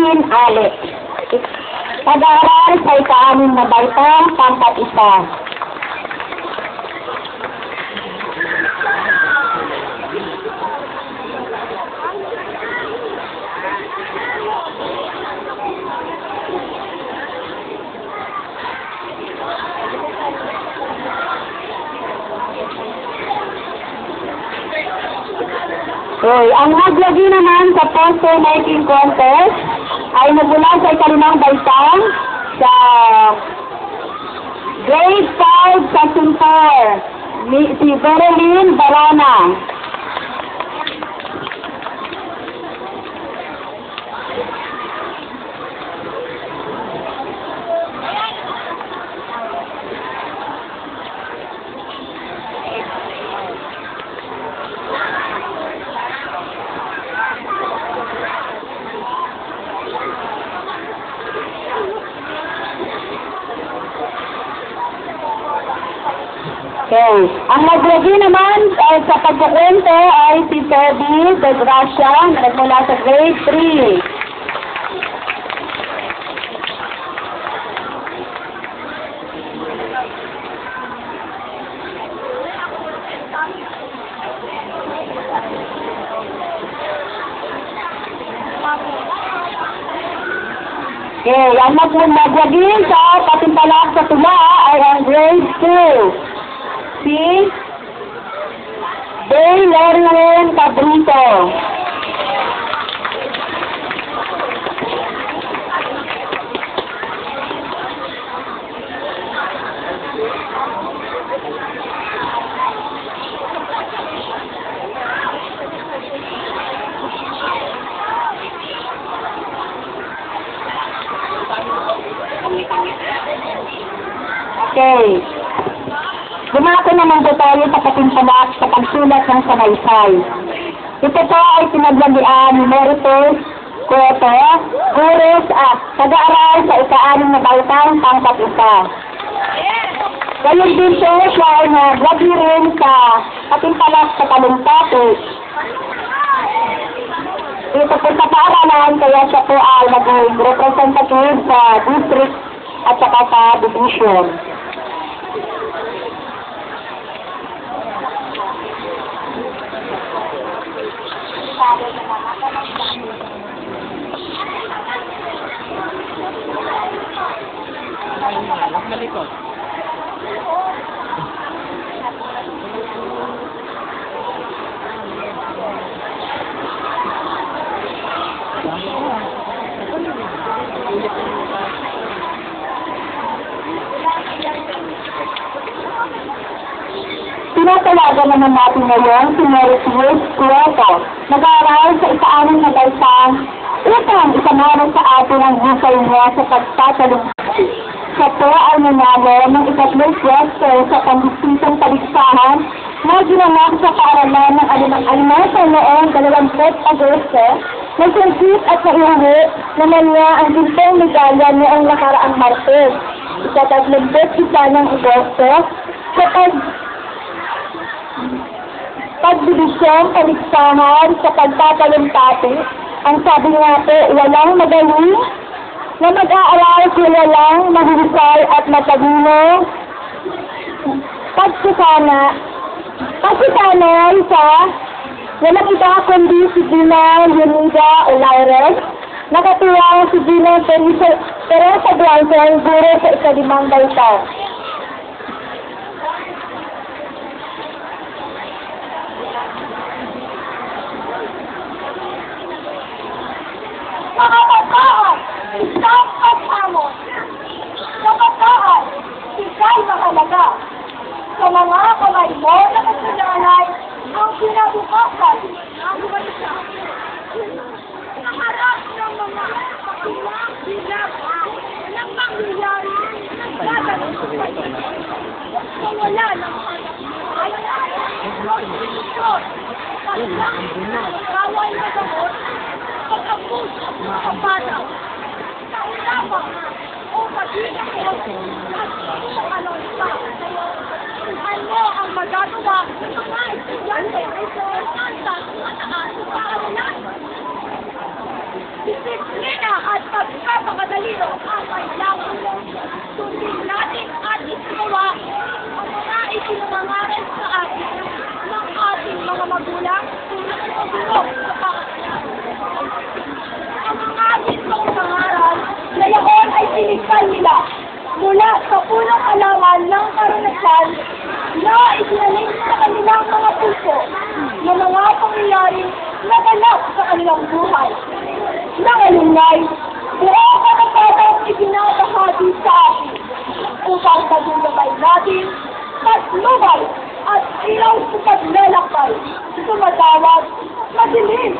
Jean Alex. Pag-aaral sa ika-6 na baitang pangkat 1. Okay, ang naglagi naman sa poster making contest ay nagmula sa ika-5 baitang sa grade 5 section 4, si Berlin Barana. Okay. Ang naglagi naman sa pagkukwento ay si Teddy de Gracia na nagmula sa grade 3. Okay. Ang naglagi sa patimpalak sa tula ay ang grade 2. Si Lorien Cabrito. Okay. Bumako naman po tayo sa patimpalak sa pagsulat ng sanaysay. Ito po ay pinaglagian ni Meritus Cueto, Gurus at pag-aaral sa ika-6 na baitang pangkat 1. Gayon din po siya ay naglagi rin sa patimpalak sa talumpati. Ito po sa paaralan kaya siya po ay naging representative sa district at saka sa division. Malikot. Tinatawagan naman natin ngayon si Meritus Cueto. Nag-aaral sa ika-6 na baitang upang isanalo sa atin ang husay niya sa pagtatalungkot. Siya po ay nanalo ng ikatlong pwesto sa panghisitang paligsahan na ginanap sa paaralan ng Alimasa noong 20 Agosto. Nagsimpit at naiuwi naman niya ang 10 medalya noong nakaraang Martes. Ika-31 ng Agosto sa pagdibisyong paligsahan sa pagtatalumpati. Ang sabi nga po, walang magaling na mag-aaral sila lang mahusay at matalino. Pagsusanay sa walang iba kundi si Dina Yunida Olaires. Nakatuwa si Dina Teresa Blanson, guro sa ika-5 baitang. Mga pagkaan, isang pag-amon. Sa pagkaan, ika'y mahalaga. Sa mga kamay mo na kasalalay, ang pinabukasan ng bansa. Sa harap ng mga pakilang binaba ng mangyayari ng gagawin sa bansa. Sa wala ng hanap ay konstitusyon, paglang kaway na gamot, pag-abuso sa bata, sa ulapang o pag-ibig ko at sa kalonsa. Tuhan mo ang magagawa ng mga estudyante ay sa mataas sa paaralan. Disiplina at sino ang may laban. Sundin natin at isuwa ang mga ipinangangaral sa atin ng ating mga magulang tulad ng guro sa pakasal. Ang mga gintong pangaral na yaon ay sinikal nila mula sa punong alaman ng karanasan na itinanim sa kanilang mga puso ng mga pangyayaring naganap sa kanilang buhay. Nangalunay, buong katapatang ipinabahagi sa atin upang magulabay natin paglubay at ilaw sa paglalakbay, sumatawag, madilim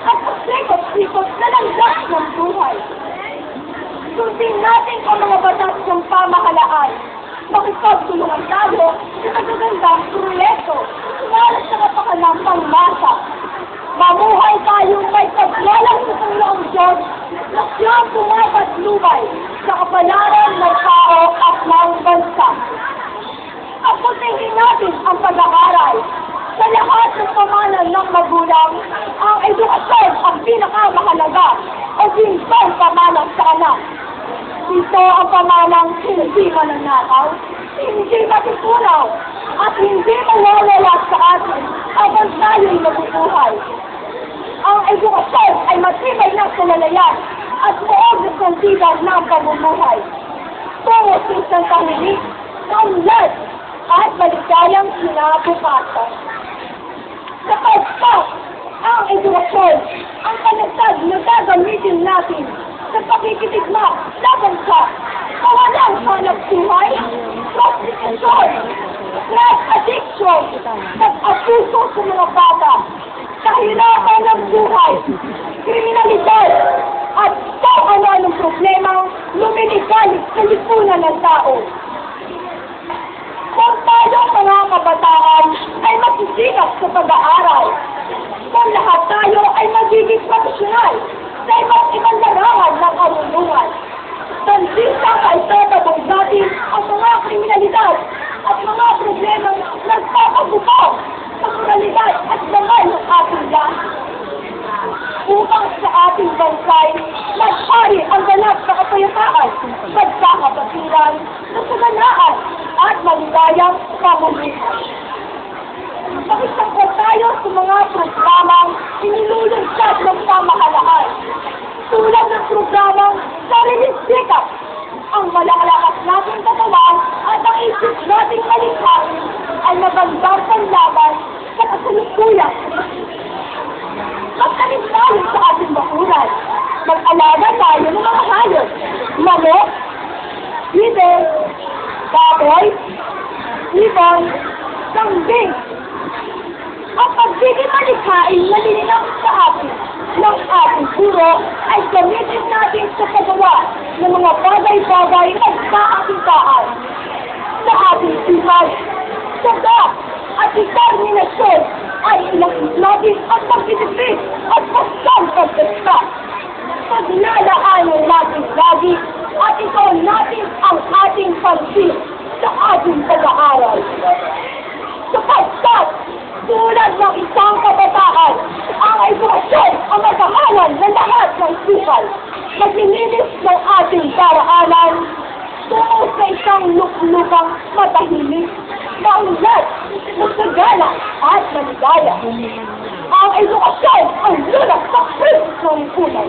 at pasikot-sikot na landas ng buhay. Sundin natin ang mga batas ng pamahalaan. Makipagtulungan tayo sa kagagandang proyekto para sa kapakanan pangmasa. Mamuhay tayong may paglalang sa Panginoong Diyos na siyang pumapatlubay sa kapalaran ng tao at ng bansa. Aputihin natin ang pag-aaral. Sa lahat ng pamanan ng magulang, ang edukasyon ang pinakamahalaga o ginsong pamanan sa anak. Ito ang pamanang hindi mananakaw, hindi matutunaw, at hindi mawawala sa atin habang tayo'y mabubuhay. Ang edukasyon ay matibay na kalalayan at buong na sentido ng pamumuhay. Tungo sa isang tahimik, unlad, at maligayang kinabukasan. Sapagkat ang edukasyon, ang panatag na gagamitin natin sa pakikitigma laban sa kawalang hanap-buhay, prostitution, drug addiction, at abuso sa mga bata, kahirapan ng buhay, kriminalidad, at kung ano-anong problemang lumiligalig sa lipunan ng tao. Kung tayong mga kabataan ay magsisikap sa pag-aaral, kung lahat tayo ay magiging profesional sa iba't ibang larangan ng karunungan, tansisa ay tatabang natin ang mga kriminalidad at mga problemang nagpapagubang sa moralidad at laman ng ating lahat. Upang sa ating bansay, maghari ang ganap na kapayapaan, pagkakapatiran, kasaganaan, at maligayang pamumuhay. Pakisangkot tayo sa mga programang inilulunsad ng pamahalaan, tulad ng programang Sariling Sikap, ang malalakas nating katawan at ang isip nating malikhain ay magandang panlaban sa kasalukuyan. Magtanim tayo sa ating bakuran. Mag-alaga tayo ng mga hayop, manok, bibig, baboy, ibon, kambing. Ang pagiging malikhain na linang sa atin ng ating puro ay gamitin natin sa paggawa ng mga bagay-bagay na nagkakakitaan sa ating sipag, saga at determinasyon ay ilakit natin ang pagtitipid at pagkakagkasta. Paglalaanan natin lagi at ikaw natin ang ating pansin sa ating pag-aaral. Sapagkat tulad ng isang kabataan, ang edukasyon ang magahalan ng lahat ng sipal. Maglilinis ng ating daraanan tungo sa isang luklukang matahimik, maunlad, masagana at maligaya. Ang edukasyon ang lunas sa Kristo ng lipunan.